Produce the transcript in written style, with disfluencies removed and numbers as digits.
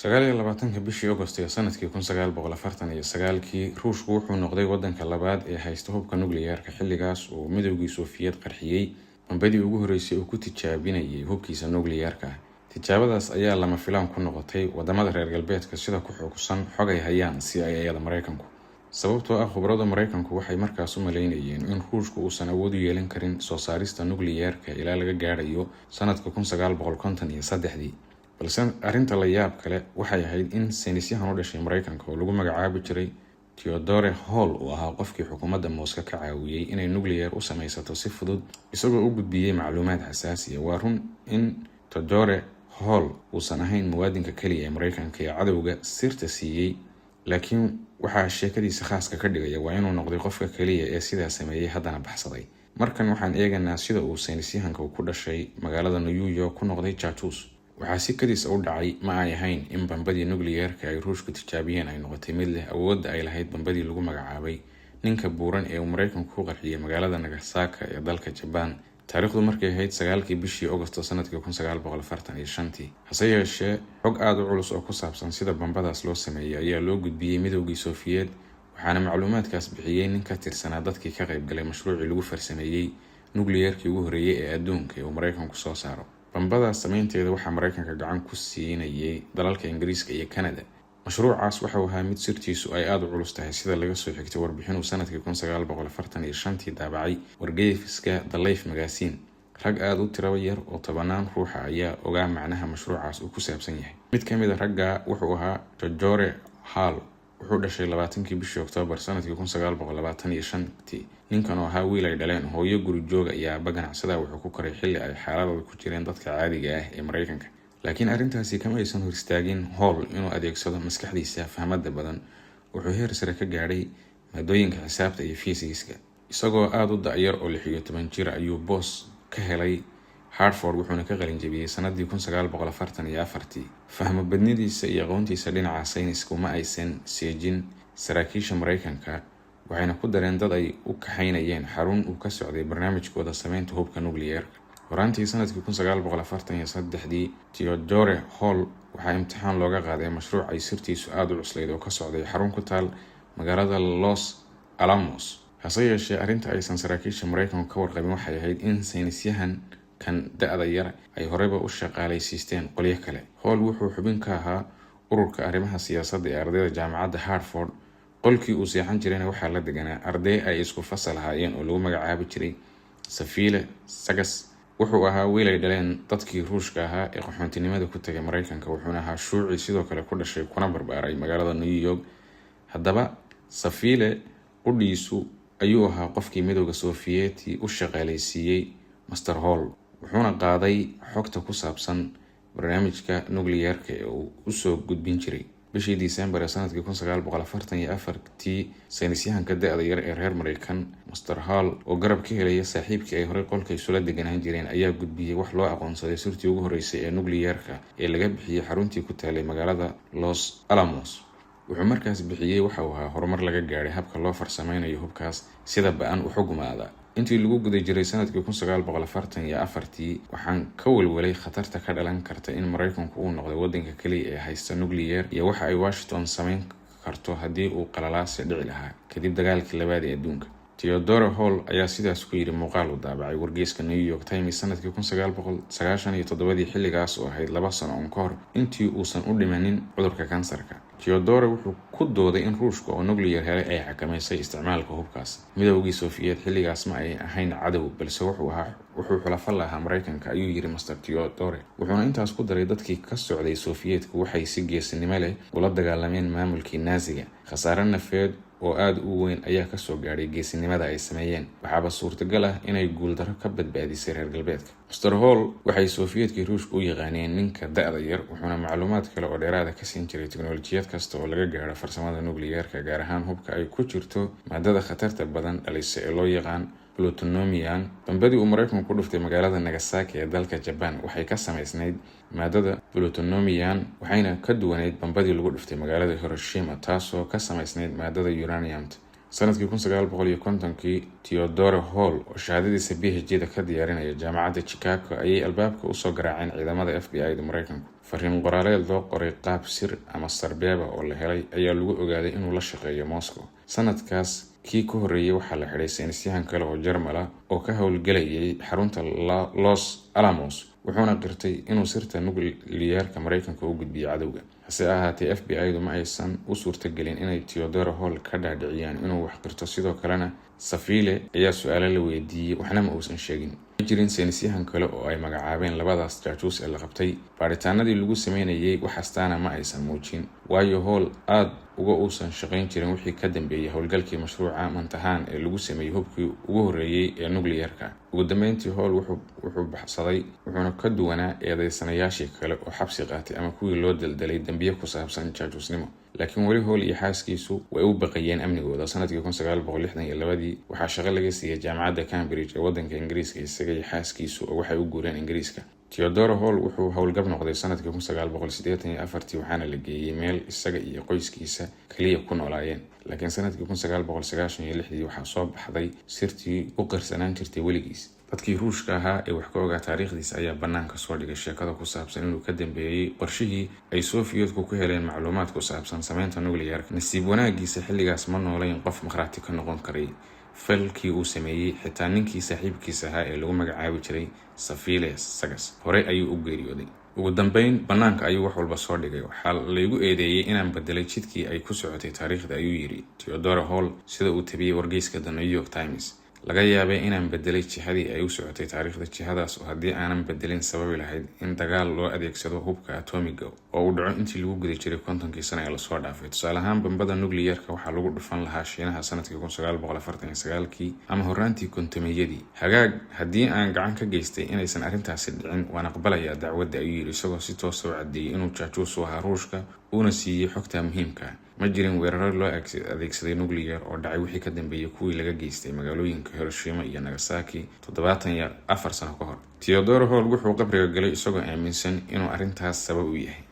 29 bishii August ee sanadkii 1949 Ruushku wuxuu noqday wadanka labaad ee haysta hubka nukliyeerka xilligaas uu Midowgii Sofiyeed qarxiyay bombadii ugu horeysay oo ku tijaabinayay hubkiisa nukliyeerka. Tijaabadaas ayaa lama filaan ku noqotay wadamada reer galbeedka sida ku xukusan xog ay hayaan CIA-da Mareykanku. Sababtoo ah khubarada Mareykanku waxay markaas u maleynayeen in Ruushku uusan awood u yeelan karin soo saarista nukliyeerka ilaa laga gaarayo sanadka 1953. balse arrinta la yaab kale waxay ahayd in saynisyahan u dhashay Mareykanka oo lagu magacaabi jiray Theodore Hall uu ahaa qofkii xukuumadda Moscow ka caawiyay inay nukliyeer u samaysato si fudud isagoo u gudbiyay macluumaad xasaasi ah. Waa run in Theodore Hall uusan ahayn muwaadinka kaliya ee Mareykanka ee cadawga sirta siiyay, laakiin waxaa sheekadiisa khaaska ka dhigaya waa inuu noqday qofka kaliya ee sidaa sameeyay haddana baxsaday. Markan waxaan eegaynaa sida uu saynisyahanka ku dhashay magaalada New York ku noqday jaajuus. waxaa si kadis u dhacay ma ay ahayn in bombadii nukliyeerka ay Ruushku tijaabiyeen ay noqotay mid leh awoodda ay lahayd bombadii lagu magacaabay ninka buuran ee Mareykanku ku qarxiyay magaalada Nagasaki ee dalka Japan taariikhdu markay ahayd 9 bishii August sanadkii 1945. hase yeeshee xog aad u culus oo ku saabsan sida bombadaas loo sameeyay ayaa loo gudbiyay Midowgii Sofiyeed, waxaana macluumaadkaas bixiyay nin ka tirsanaa dadkii ka qayb galay mashruucii lagu farsameeyay nukliyeerkii ugu horeeyay ee adduunka ee Mareykanku soo saaro. bombadaas sameynteeda waxaa Mareykanka gacan ku siinayay dalalka Ingiriiska iyo Canada. mashruucaas waxa uu ahaa mid sirtiisu ay aad u culus tahay sida laga soo xigtay warbixin uu sanadkii 1945 daabacay wargeyska The Life magazine. rag aad u tiro yar oo tobanaan ruux ayaa ogaa macnaha mashruucaas uu ku saabsan yahay. mid ka mid ah ragga wuxuu ahaa Theodore Hall, wuxuu dhashay 20 bishii Oktoobar sanadkii 1925. ninkan oo ahaa wiil ay dhaleen hooyo guri joog ayaa baganacsada wuxuu ku koray xilli ay xaaladooda ku jireen dadka caadiga ah ee Mareykanka. laakiin arrintaasi kama aysan hor istaagin Hall inuu adeegsado maskaxdiisa fahmada badan. wuxuu heer sare ka gaadhay maadooyinka xisaabta iyo fiisigiska. isagoo aad u da'yar oo 16 jir ayuu boos ka helay Hartford wuxuuna ka qalin jabiyay sanadii 1944. fahmo badnidiisa iyo aqoontiisa dhinaca sayniska ma aysan seejin saraakiisha Mareykanka, waxayna ku dareen dad ay u kaxaynayeen xarun uu ka socday barnaamijkooda sameynta hubka nukliyeerka. horaantii sanadkii 1943 Theodore Hall waxaa imtixaan looga qaaday mashruuc ay sirtiisu aad u cuslayd oo ka socday xarun ku taal magaalada Los Alamos. hase yeeshee arrinta aysan saraakiisha Mareykanku ka warqabin waxay ahayd in saynisyahan kan da'da yar ay horeyba u shaqaalaysiisteen qolyo kale. Hall wuxuu xubin ka ahaa ururka arrimaha siyaasadda ee ardayda jaamacadda Hartford. qolkii uu seexan jirayna waxaa la deganaa arday ay isku fasal ahaayeen oo lagu magacaabi jiray Safile Sagas. wuxuu ahaa wiil ay dhaleen dadkii Ruushka ahaa ee qaxoontinimada ku tagay Mareykanka, wuxuuna ahaa shuuci sidoo kale ku dhashay kuna barbaaray magaalada New York. haddaba Safile qudhiisu ayuu ahaa qofkii Midowga Sofiyeed u shaqaalaysiiyay Mr. Hall, wuxuuna qaaday xogta ku saabsan barnaamijka nukliyeerka ee uu u soo gudbin jiray. bishii December sanadkii 1944 saynisyahanka da'da yar ee reer Mareykan Mr. Hall oo garab ka helaya saaxiibkii ay horey qolka isula deganaan jireen ayaa gudbiyay wax loo aqoonsaday sirtii ugu horeysay ee nukliyeerka ee laga bixiyay xaruntii ku taalay magaalada Los Alamos. wuxuu markaas bixiyay waxa uu ahaa horumar laga gaaray habka loo farsameynayo hubkaas sida ba'an u xugumaada. intii lagu guda jiray sanadkii 1944 waxaan ka walwalay khatarta ka dhalan karta in Mareykanku uu noqdo wadanka kaliya ee haysta nukliyeer iyo waxa ay Washington sameyn karto haddii uu qalalaasi dhici lahaa kadib dagaalkii labaad ee adduunka. Theodore Hall ayaa sidaas ku yiri muuqaal u daabacay wargeyska New York Times sanadkii 1997 xilligaas oo ahayd 2 sano ka hor intii uusan u dhimanin cudurka kansarka. Theodore wuxuu ku dooday in Ruushka oo nukliyeer helay ay xakameysay isticmaalka hubkaas. Midowgii Sofiyeed xilligaas ma ay ahayn cadow, balse wuxuu xulafo lahaa Mareykanka, ayuu yiri Mr. Theodore. wuxuuna intaas ku daray dadkii ka socday Sofiyeedku waxay si geesinimo leh ula dagaalameen maamulkii Naaziga. khasaare nafeed oo aad u weyn ayaa ka soo gaaray geesinimada ay sameeyeen, waxaaba suurtagal ah inay guuldaro ka badbaadisay reer galbeedka. Mr. Hall waxay Sofiyeedkii Ruushka u yaqaaneen ninka da'da yar, wuxuuna macluumaad kale oo dheeraad ah ka siin jiray teknoolojiyad kasta oo laga gaaro farsamada nukliyeerka, gaar ahaan hubka ay ku jirto maadada khatarta badan dhalisa ee loo yaqaan plutonium. bombadii uu Mareykanku ku dhuftay magaalada Nagasaki ee dalka Japan waxay ka samaysnayd maadada plutonium, waxayna ka duwaneyd bombadii lagu dhuftay magaalada Hiroshima taasoo ka samaysnayd maadada uranium. sanadkii 1950 Theodore Hall oo shahaadadiisa PhD ka diyaarinaya jaamacadda Chicago ayay albaabka u soo garaaceen ciidamada FBI-da Mareykanku. fariin qoraaleed loo qoray qaab sir ama sarbeeba oo la helay ayaa lagu ogaaday inuu la shaqeeyo Moscow. Sanadkaas kii ka horreeyay waxaa la xidhay saynisyahan kale oo Jarmal ah oo ka howlgelayay xarunta Los Alamos, wuxuuna qirtay inuu sirta nukliyeerka Mareykanka u gudbiyay cadowga. hase ahaatee FBI-du ma aysan u suurtagelin inay Theodore Hall ka dhaadhiciyaan inuu wax qirto. sidoo kalena Safile ayaa su'aalo la weydiiyey, waxna ma uusan sheegin. ma jirin saynisyahan kale oo ay magacaabeen labadaas jaajuus ee la qabtay. baaritaanadii lagu sameynayay wax astaana ma aysan muujin, waayo Hall aad uga uusan shaqayn jirin wixii ka dambeeyay howlgalkii mashruuca Manhattan ee lagu sameeyay hubkii ugu horreeyay ee nukliyeerka. ugu dambeyntii Hall wuxuu baxsaday, wuxuuna ka duwanaa eedeysanayaashii kale oo xabsi qaatay ama kuwii loo daldalay dambiyo ku saabsan jaajuusnimo. laakiin weli Hall iyo xaaskiisu way u baqayeen amnigooda. sanadkii 1962 waxaa shaqo laga siiyay jaamacadda Cambridge ee waddanka Ingiriiska, isaga iyo xaaskiisu oo waxay u guureen Ingiriiska. Theodore Hall wuxuu howlgab noqday sanadkii 1984 waxaana la geeyay meel isaga iyo qoyskiisa kaliya ku noolaayeen. laakiin sanadkii 1996 waxaa soo baxday sirtii u qarsanaan jirtay weligiis. dadkii Ruushka ahaa ee wax ka ogaa taariikhdiisa ayaa banaanka soo dhigay sheekada ku saabsan inuu ka dambeeyay qorshihii ay Sovietku ku heleen macluumaad ku saabsan sameynta nukliyeerka. nasiib wanaagiisa xilligaas ma noolayn qof markhaati ka noqon karay falkii uu sameeyay. xitaa ninkii saaxiibkiisa ahaa ee lagu magacaabi jiray Safile Sagas hore ayuu u geeriyooday. ugu dambeyn banaanka ayuu wax walba soo dhigay. waxaa laygu eedeeyay inaan bedelay jidkii ay ku socotay taariikhda, ayuu yiri Theodore Hall sida uu tabiyay wargeyska The New York Times. laga yaabay inaan bedelay jihadii ay u socotay taariikhda, jihadaas oo haddii aanan bedelin sababi lahayd in dagaal loo adeegsado hubka atomiga oo uu dhaco intii lagu guda jiray 50kii sano ee lasoo dhaafay. tusaale ahaan bambada nukliyeerka waxaa lagu dhufan lahaa Shiinaha sanadkii 1949 ama horraantii 50-yadii. hagaag haddii aan gacan ka geystay inaysan arrintaasi dhicin, waan aqbalayaa dacwadda, ayuu yiri isagoo si toos ah u cadeeyay inuu jaajuus u ahaa Ruushka uuna siiyay xogta muhiimka. ma jirin weeraro loo adeegsaday nukliyeer oo dhacay wixii ka dambeeyay kuwii laga geystay magaalooyinka Hiroshima iyo Nagasaki 74 sano ka hor. Theodore Hall wuxuu qabriga galay isagoo aaminsan inuu arrintaas sabab u yahay.